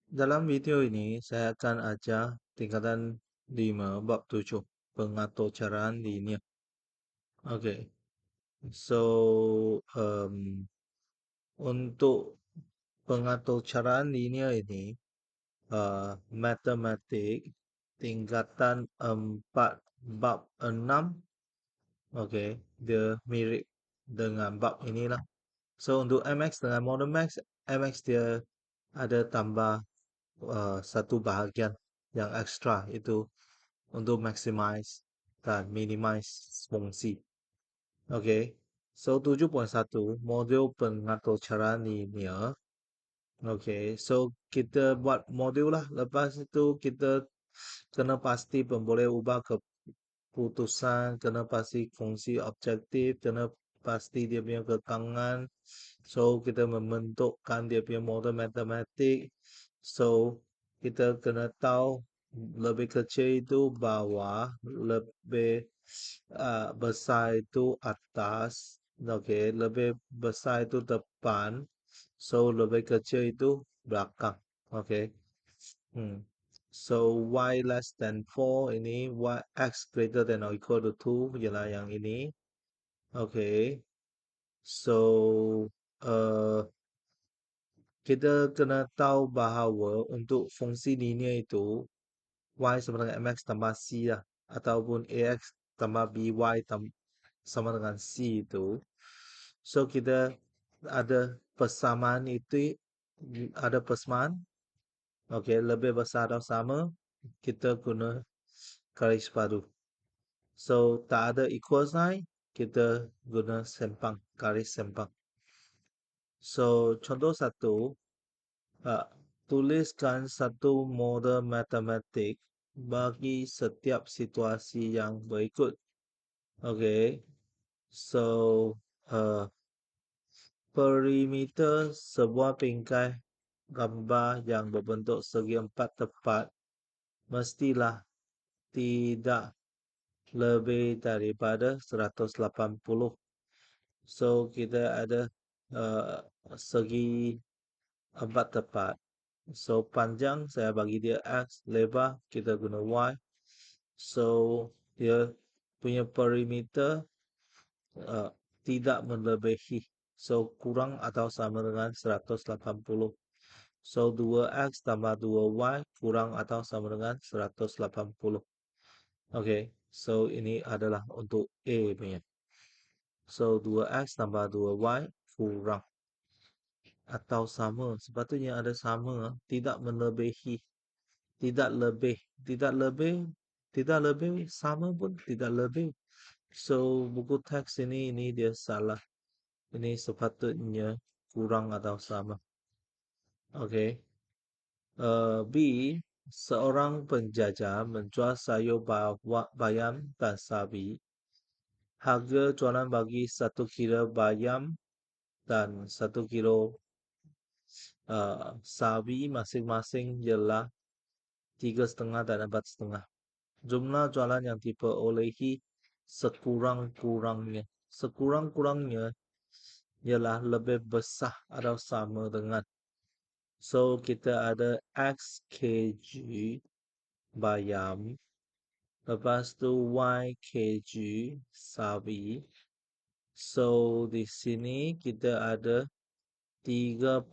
Dalam video ini, saya akan ajar tingkatan 5 bab 7 pengaturcaraan linear. Okay, so untuk pengaturcaraan linear ini, matematik tingkatan 4 bab 6, okay, dia mirip dengan bab inilah. So untuk MX dengan model max, MX dia ada tambah satu bahagian yang ekstra itu untuk maximize dan minimize fungsi. Okay. So 7.1 modul pengatur cara linear. Okay. So kita buat modul lah. Lepas itu kita kena pasti pun boleh ubah keputusan, kena pasti fungsi objektif, kena pasti dia punya kekangan. So kita membentukkan dia punya model matematik. So kita kena tahu lebih kecil itu bawah, lebih besar itu atas, okay, lebih besar itu depan, so lebih kecil itu belakang, okay. So y less than 4 ini, x greater than or equal to 2 ialah yang ini, okay. So kita kena tahu bahawa untuk fungsi linear itu y sama dengan mx tambah c lah, ataupun ax tambah by sama dengan c itu. So kita ada persamaan itu, ada persamaan, okay, lebih besar atau sama, kita guna garis baru. So tak ada equal sign, kita guna sempang, garis sempang. So contoh satu, tuliskan satu model matematik bagi setiap situasi yang berikut. Okay, so perimeter sebuah bingkai gambar yang berbentuk segi empat tepat mestilah tidak lebih daripada 180. So kita ada segi empat tepat. So panjang saya bagi dia X, lebar kita guna Y. So dia punya perimeter tidak melebihi. So kurang atau sama dengan 180. So 2X tambah 2Y kurang atau sama dengan 180. Okay, so ini adalah untuk A punya. So 2X tambah 2Y kurang atau sama. Sepatutnya ada sama, tidak melebihi. Tidak lebih, tidak lebih, tidak lebih, sama pun tidak lebih. So buku teks ini dia salah. Ini sepatutnya kurang atau sama. Okay. B. Seorang penjajah menjual sayur bayam dan sawi. Harga jualan bagi 1 kilo bayam dan 1 kilo sawi masing-masing ialah 3,5 dan 4,5. Jumlah jualan yang diperolehi sekurang-kurangnya. Sekurang-kurangnya ialah lebih besar atau sama dengan. So kita ada X kg bayam, lepas tu Y kg sawi. So di sini kita ada 3.5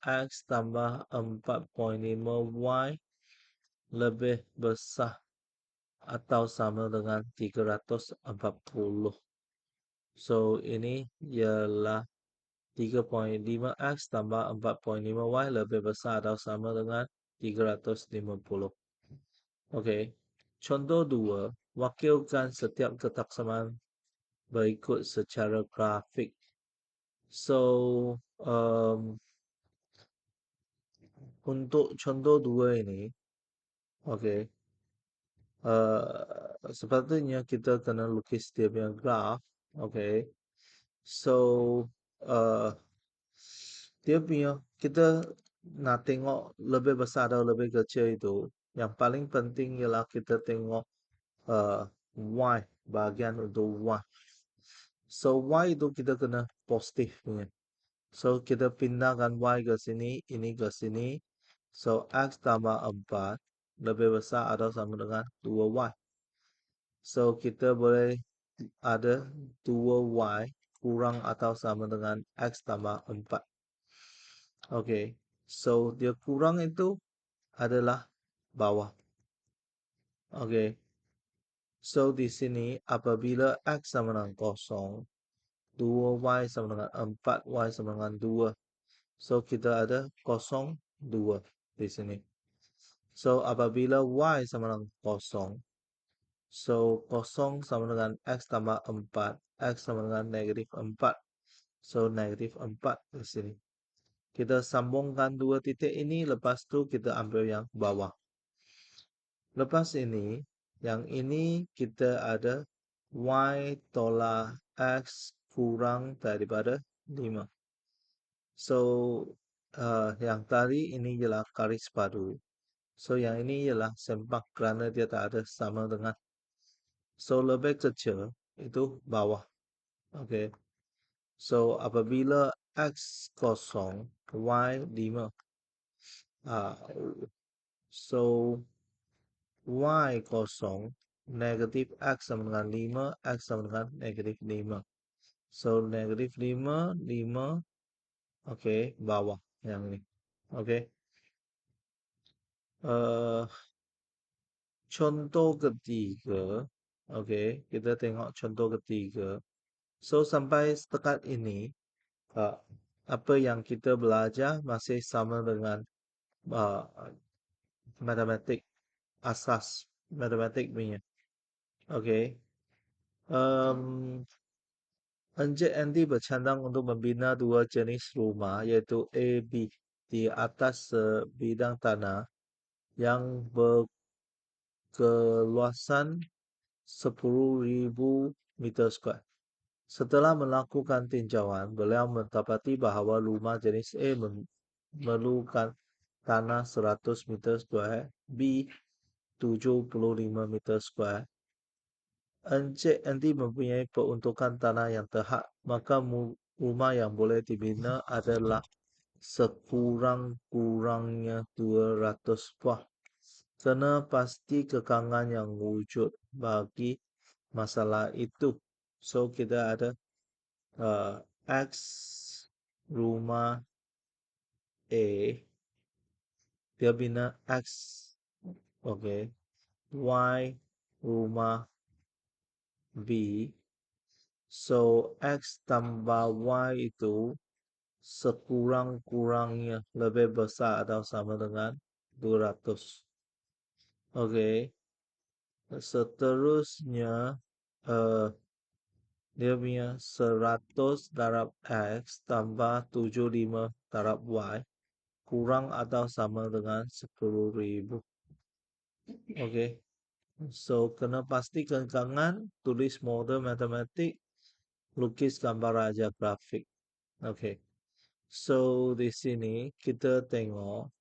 X tambah 4.5 Y lebih besar atau sama dengan 340. So ini ialah 3.5 X tambah 4.5 Y lebih besar atau sama dengan 350. Okey. Contoh 2, wakilkan setiap ketaksamaan berikut secara grafik. So, untuk contoh 2 ini, okey, sepatutnya kita kena lukis dia punya graf, okey. So, uh, dia punya, kita nak tengok lebih besar atau lebih kecil itu, yang paling penting ialah kita tengok Y, bahagian untuk Y. So Y itu kita kena positif punya. So kita pindahkan Y ke sini, ini ke sini. So, X tambah 4 lebih besar atau sama dengan 2Y. So, kita boleh ada 2Y kurang atau sama dengan X tambah 4. Okay. So, dia kurang itu adalah bawah. Okay. So, di sini apabila X sama dengan kosong, 2Y sama dengan 4Y sama dengan 2. So, kita ada kosong 2 di sini. So, apabila Y sama dengan kosong, so kosong sama dengan X tambah 4, X sama dengan negatif 4. So, negatif 4 di sini. Kita sambungkan dua titik ini, lepas tu kita ambil yang bawah. Lepas ini, yang ini kita ada Y tolak X kurang daripada 5. So, yang tadi ini ialah garis padu. So, yang ini ialah sempak kerana dia tak ada sama dengan. So, lebih kecil itu bawah. Okay. So, apabila X kosong, Y 5. So, Y kosong, negatif X sama dengan 5, X sama dengan negatif 5. So, negatif 5, 5, okay, bawah yang ini. Okay. Uh, contoh ketiga, okay, kita tengok contoh ketiga. So, sampai setakat ini, apa yang kita belajar masih sama dengan uh, matematik asas, matematik punya. Okay. Um, Encik Andy bercadang untuk membina dua jenis rumah, iaitu A, B, di atas sebidang tanah yang berkeluasan 10.000 meter skuar. Setelah melakukan tinjauan, beliau mendapati bahawa rumah jenis A memerlukan tanah 100 meter skuar, B 75 meter skuar. Encik Andy mempunyai peruntukan tanah yang terhad, maka rumah yang boleh dibina adalah sekurang-kurangnya 200 buah. Kena pasti kekangan yang wujud bagi masalah itu. So, kita ada X rumah A, dia bina X, okay. Y rumah B. So, X tambah Y itu sekurang-kurangnya lebih besar atau sama dengan 200. Okay. Seterusnya, dia punya 100 darab X tambah 75 darab Y kurang atau sama dengan 10.000. Okay. So, kena pasti kekangan, tulis model matematik, lukis gambar raja grafik. Okay. So, di sini kita tengok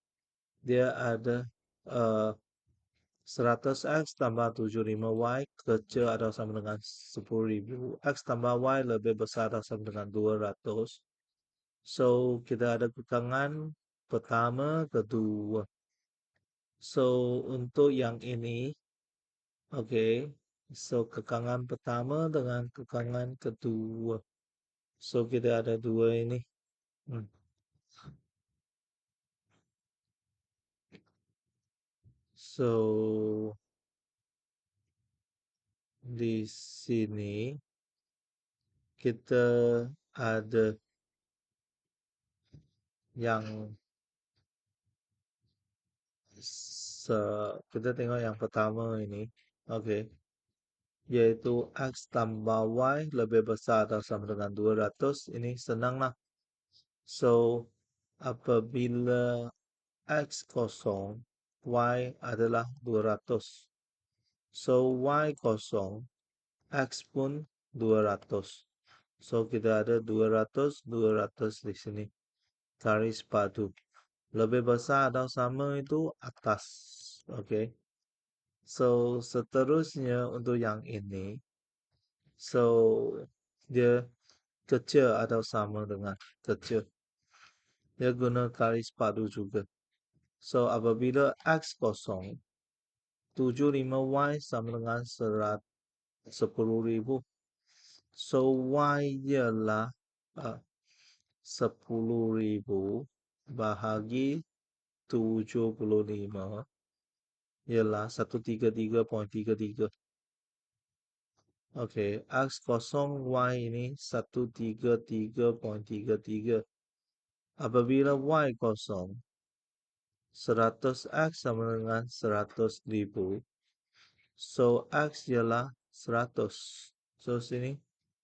dia ada 100X tambah 75Y kecil atau sama dengan 10.000. X tambah Y lebih besar atau sama dengan 200. So, kita ada kekangan pertama, kedua. So, untuk yang ini, okay. So, kekangan pertama dengan kekangan kedua. So, kita ada dua ini. So, di sini kita ada yang kita tengok yang pertama ini. Okay. Yaitu X tambah Y lebih besar atau sama dengan 200. Ini senanglah. So, apabila X kosong, Y adalah 200. So, Y kosong, X pun 200. So, kita ada 200, 200 di sini. Garis padu. Lebih besar atau sama itu atas. Okay. So, seterusnya untuk yang ini. So, dia kecil atau sama dengan kecil. Dia guna garis padu juga. So, apabila X kosong, 75Y sama dengan 10.000. So, Y ialah 10.000 bahagi 75 ialah 133.33. Okey, X kosong, Y ini 133.33. Apabila Y kosong, 100X sama dengan 100.000. So, X ialah 100. So, sini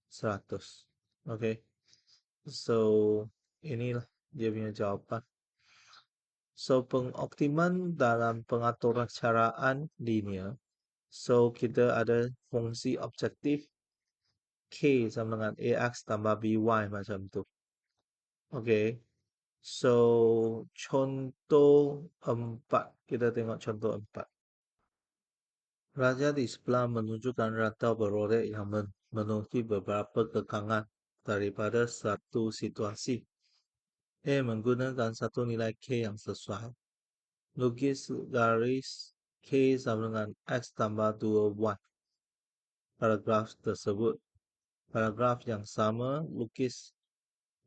100. Okey. So, inilah dia punya jawapan. So, pengoptiman dalam pengaturan caraan linear. So, kita ada fungsi objektif K sama dengan AX tambah BY macam tu. Okey. So, contoh 4. Kita tengok contoh 4. Raja di sebelah menunjukkan rantau berorek yang memenuhi beberapa kekangan daripada satu situasi. A menggunakan satu nilai K yang sesuai. Lukis garis K sama dengan X tambah 2Y. Paragraf tersebut. Paragraf yang sama, lukis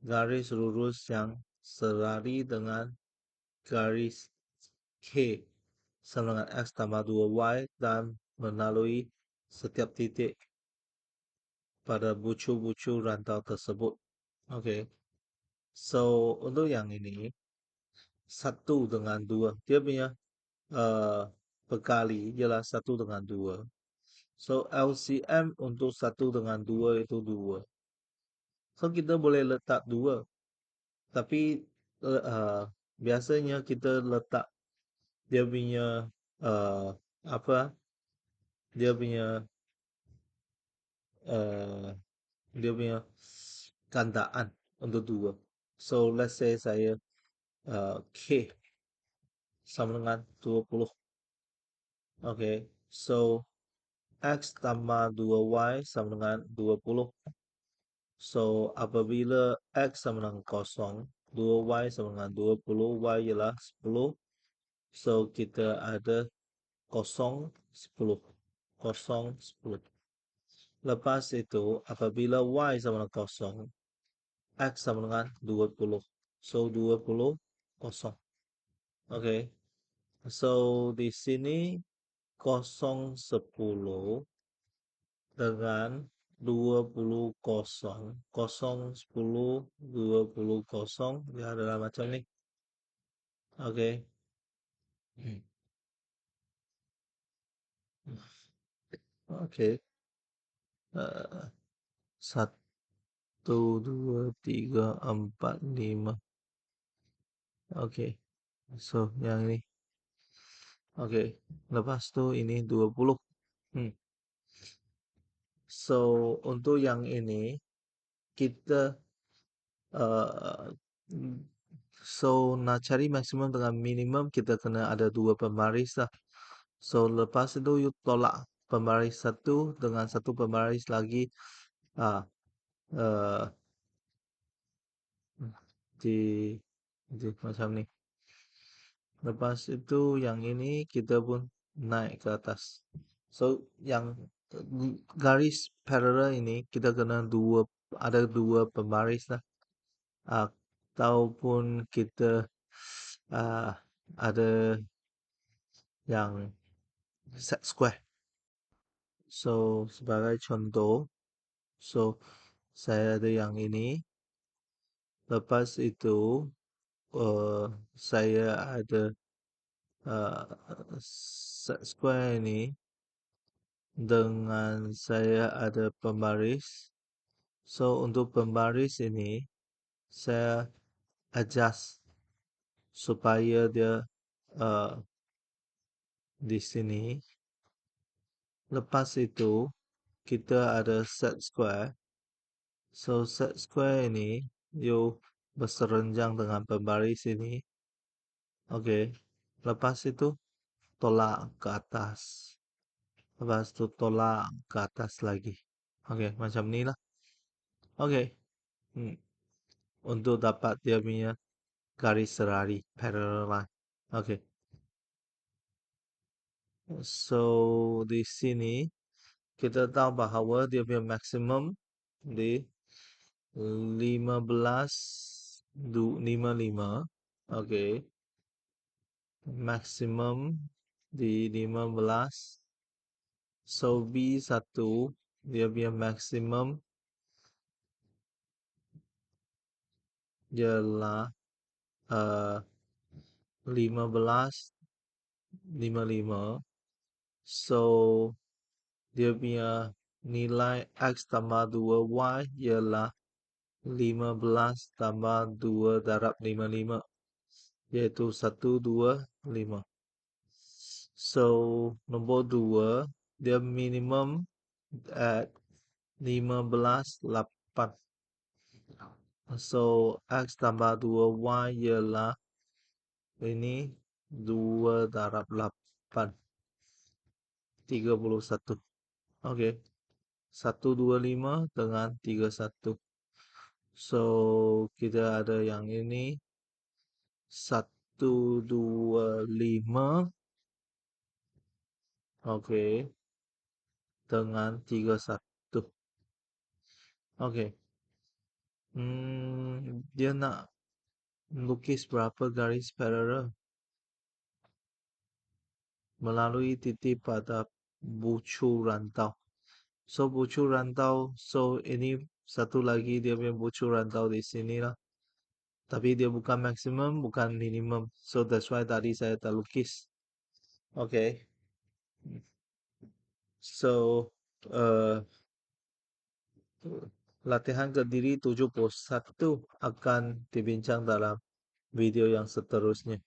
garis lurus yang selari dengan garis K sama dengan X tambah 2Y dan melalui setiap titik pada bucu-bucu rantau tersebut. Okey. So, untuk yang ini, 1 dengan 2. Dia punya berkali ialah 1 dengan 2. So, LCM untuk 1 dengan 2 itu 2. So, kita boleh letak 2. Tapi, biasanya kita letak dia punya, apa, dia punya, uh, dia punya gandaan untuk 2. So, let's say saya K sama dengan 20. Okay, so X tambah 2Y sama dengan 20. So, apabila X sama dengan kosong, 2Y sama dengan 20, Y ialah 10. So, kita ada kosong 10. Kosong 10. Lepas itu, apabila Y sama dengan kosong, X sama dengan 20. So, 20 kosong. Okay. So, di sini kosong 10 dengan 20 kosong. Kosong 10, 20 kosong. Dia adalah macam ni. Okay. Okay. 1, 2, 3, 4, 5. Okay. So, yang ini. Okay. Lepas tu ini 20. So, untuk yang ini, kita uh, so nak cari maksimum dengan minimum, kita kena ada 2 pembaris lah. So, lepas itu you tolak pembaris 1 dengan 1 pembaris lagi. Ah, uh, di, di macam ni. Lepas itu yang ini kita pun naik ke atas. So, yang garis parallel ini kita kena ada 2 pembaris lah. Ataupun kita ada yang set square. So, sebagai contoh, so saya ada yang ini. Lepas itu, saya ada set square ini dengan saya ada pembaris. So, untuk pembaris ini, saya adjust supaya dia uh, di sini. Lepas itu, kita ada set square. So, set square ini, you berserenjang dengan pembaris ini. Okey. Lepas itu, tolak ke atas. Lepas itu, tolak ke atas lagi. Okey, macam ni lah. Okey. Untuk dapat dia punya garis serari, parallel line. Oke. So di sini kita tahu bahwa dia punya maksimum di 15,55. Oke. Maksimum di 15. So B1 dia punya maksimum ialah 15,55. So dia punya nilai X tambah 2Y ialah 15 tambah 2 darab 55, yaitu 125. So nombor 2 dia minimum at 15,8. So X tambah 2Y ialah ini 2 darab 8, 31. Oke. 125 dengan 31. So kita ada yang ini 125, oke, dengan 31. Oke. Dia nak lukis berapa garis paralel melalui titik pada bucu rantau. So bucu rantau, so ini satu lagi dia punya bucu rantau di sini lah. Tapi dia bukan maksimum, bukan minimum. So that's why tadi saya tak lukis. Okay. So latihan Kediri 71 akan dibincang dalam video yang seterusnya.